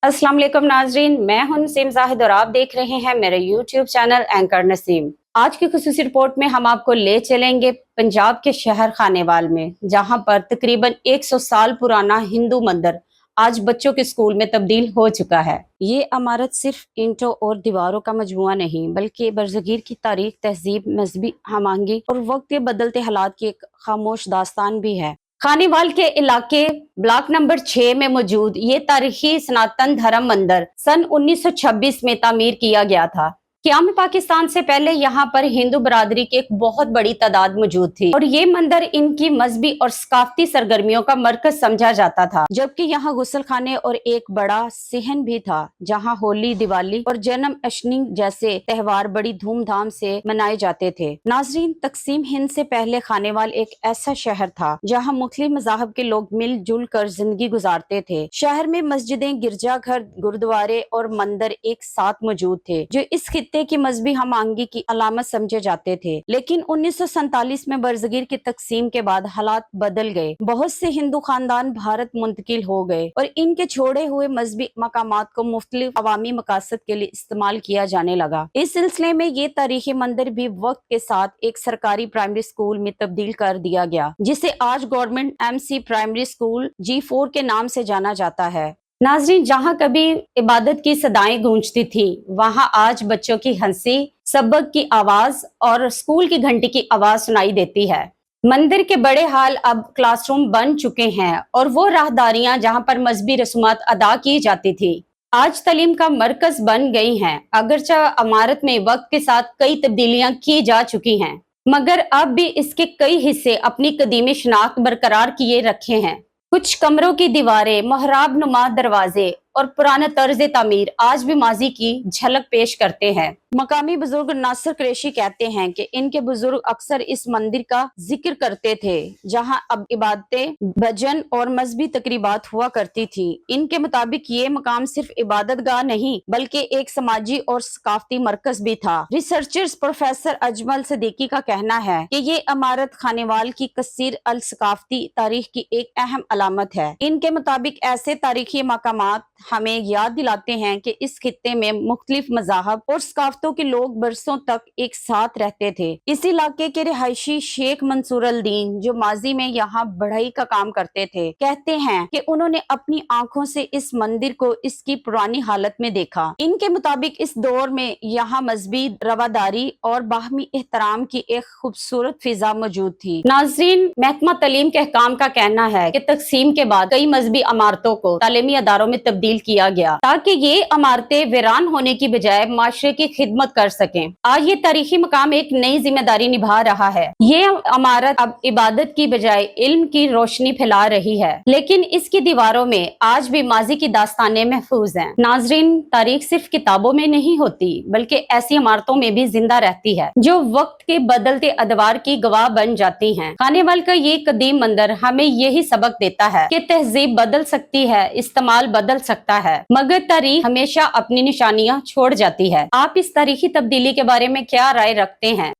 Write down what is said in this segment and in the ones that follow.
अस्सलाम वालेकुम नाजरीन, मैं हूं नसीम जाहिद और आप देख रहे हैं मेरे यूट्यूब चैनल एंकर नसीम। आज की खुसूसी रिपोर्ट में हम आपको ले चलेंगे पंजाब के शहर खानेवाल में, जहां पर तकरीबन 100 साल पुराना हिंदू मंदिर आज बच्चों के स्कूल में तब्दील हो चुका है। ये इमारत सिर्फ ईंटों और दीवारों का मजमुआ नहीं, बल्कि बरज़गीर की तारीख, तहजीब, मजहबी हमआहंगी और वक्त के बदलते हालात की एक खामोश दास्तान भी है। खानेवाल के इलाके ब्लॉक नंबर 6 में मौजूद ये तारीखी सनातन धर्म मंदिर सन 1926 में तामीर किया गया था। क़याम पाकिस्तान से पहले यहाँ पर हिंदू बरादरी की एक बहुत बड़ी तादाद मौजूद थी और ये मंदिर इनकी मजहबी और सकाफती सरगर्मियों का मरकज समझा जाता था, जबकि यहाँ गुसल खाने और एक बड़ा सिहन भी था, जहाँ होली, दिवाली और जन्म अष्टमी जैसे त्योहार बड़ी धूमधाम से मनाए जाते थे। नाजरीन, तकसीम हिंद से पहले खानेवाल एक ऐसा शहर था जहाँ मुख्तलिफ मज़ाहब के लोग मिलजुल कर जिंदगी गुजारते थे। शहर में मस्जिदें, गिरजाघर, गुरुद्वारे और मंदिर एक साथ मौजूद थे, जो इस की मजहबी हमआहंगी की अलामत समझे जाते थे। लेकिन 1947 में बरज़गीर की तकसीम के बाद हालात बदल गए। बहुत से हिंदू खानदान भारत मुंतकिल हो गए और इनके छोड़े हुए मजहबी मकामात को मुख्तलिफ अवामी मकासद के लिए इस्तेमाल किया जाने लगा। इस सिलसिले में ये तारीखी मंदिर भी वक्त के साथ एक सरकारी प्राइमरी स्कूल में तब्दील कर दिया गया, जिसे आज government MC primary school G4 के नाम से जाना जाता है। नाजरीन, जहाँ कभी इबादत की सदाएं गूंजती थी, वहाँ आज बच्चों की हंसी, सबक की आवाज और स्कूल की घंटी की आवाज सुनाई देती है। मंदिर के बड़े हाल अब क्लासरूम बन चुके हैं और वो राहदारियां जहाँ पर मजहबी रसूमात अदा की जाती थी, आज तालीम का मरकज बन गई हैं। अगरचे इमारत में वक्त के साथ कई तब्दीलियां की जा चुकी हैं, मगर अब भी इसके कई हिस्से अपनी कदीमी शनाख्त बरकरार किए रखे हैं। कुछ कमरों की दीवारें, मोहराब नुमा दरवाजे और पुराना तर्ज तामीर आज भी माजी की झलक पेश करते हैं। मकामी बुजुर्ग नासिर कुरैशी कहते हैं कि इनके बुजुर्ग अक्सर इस मंदिर का जिक्र करते थे, जहां अब इबादतें, भजन और मजहबी तकरीबात हुआ करती थी। इनके मुताबिक ये मकाम सिर्फ इबादत गाह नहीं, बल्कि एक समाजी और सकाफती मरकज भी था। रिसर्चर्स प्रोफेसर अजमल सदीकी का कहना है कि ये इमारत खानेवाल की कसीर अल सकाफती तारीख की एक अहम अलामत है। इनके मुताबिक ऐसे तारीखी मकामात हमें याद दिलाते हैं कि इस खित्ते में मुख्तलिफ मज़ाहब और सकाफतों के लोग बरसों तक एक साथ रहते थे। इस इलाके के रिहायशी शेख मंसूर अल दीन, जो माजी में यहाँ बढ़ई का काम करते थे, कहते हैं कि उन्होंने अपनी आंखों से इस मंदिर को इसकी पुरानी हालत में देखा। इनके मुताबिक इस दौर में यहाँ मजहबी रवादारी और बाहमी एहतराम की एक खूबसूरत फिजा मौजूद थी। नाजरीन, महकमा तालीम के अहकाम का कहना है कि तकसीम के बाद कई मजहबी इमारतों को तालीमी अदारों में तब्दील किया गया, ताकि ये इमारतें वीरान होने की बजाय माशरे की खिदमत कर सकें। आज ये तारीखी मकाम एक नई जिम्मेदारी निभा रहा है। ये इमारत अब इबादत की बजाय इल्म की रोशनी फैला रही है, लेकिन इसकी दीवारों में आज भी माजी की दास्तानें महफूज हैं। नाजरीन, तारीख सिर्फ किताबों में नहीं होती, बल्कि ऐसी इमारतों में भी जिंदा रहती है, जो वक्त के बदलते अदवार की गवाह बन जाती हैं। खानेवाल का ये कदीम मंदिर हमें यही सबक देता है कि तहजीब बदल सकती है, इस्तेमाल बदल सकता है, मगर तारीख हमेशा अपनी निशानियां छोड़ जाती है। आप इस तारीखी तब्दीली के बारे में क्या राय रखते हैं?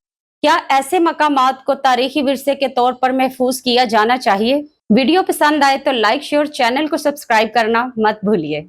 क्या ऐसे मकामात को तारीखी विरसे के तौर पर महफूज किया जाना चाहिए? वीडियो पसंद आए तो लाइक, शेयर, चैनल को सब्सक्राइब करना मत भूलिए।